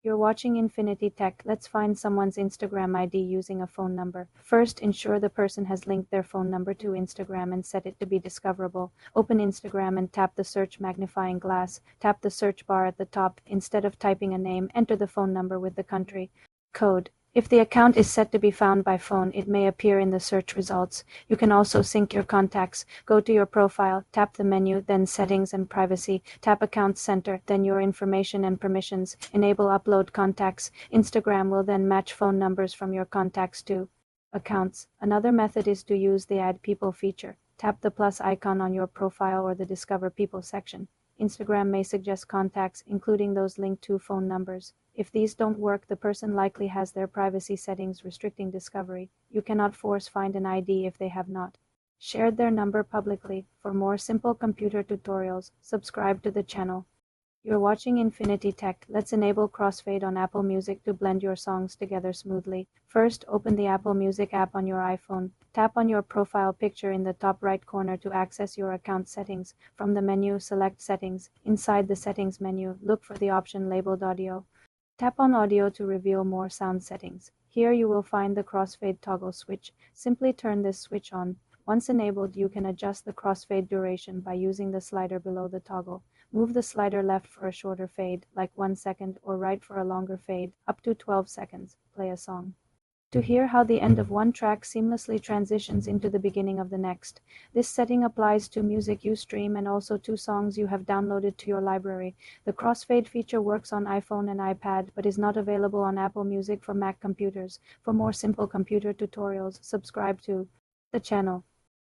You're watching Infinity Tech. Let's find someone's Instagram ID using a phone number. First, ensure the person has linked their phone number to Instagram and set it to be discoverable. Open Instagram and tap the search magnifying glass. Tap the search bar at the top. Instead of typing a name, enter the phone number with the country code. If the account is set to be found by phone, it may appear in the search results. You can also sync your contacts. Go to your profile, tap the menu, then Settings and Privacy, tap Account Center, then Your Information and Permissions, enable Upload Contacts. Instagram will then match phone numbers from your contacts to accounts. Another method is to use the Add People feature. Tap the plus icon on your profile or the Discover People section. Instagram may suggest contacts, including those linked to phone numbers. If these don't work, the person likely has their privacy settings restricting discovery. You cannot force find an ID if they have not shared their number publicly. For more simple computer tutorials, subscribe to the channel. You're watching Infinity Tech. Let's enable crossfade on Apple Music to blend your songs together smoothly. First, open the Apple Music app on your iPhone. Tap on your profile picture in the top right corner to access your account settings. From the menu, select Settings. Inside the Settings menu, look for the option labeled Audio. Tap on Audio to reveal more sound settings. Here you will find the crossfade toggle switch. Simply turn this switch on. Once enabled, you can adjust the crossfade duration by using the slider below the toggle. Move the slider left for a shorter fade, like 1 second, or right for a longer fade, up to 12 seconds. Play a song. To hear how the end of one track seamlessly transitions into the beginning of the next. This setting applies to music you stream and also to songs you have downloaded to your library. The crossfade feature works on iPhone and iPad, but is not available on Apple Music for Mac computers. For more simple computer tutorials, subscribe to the channel.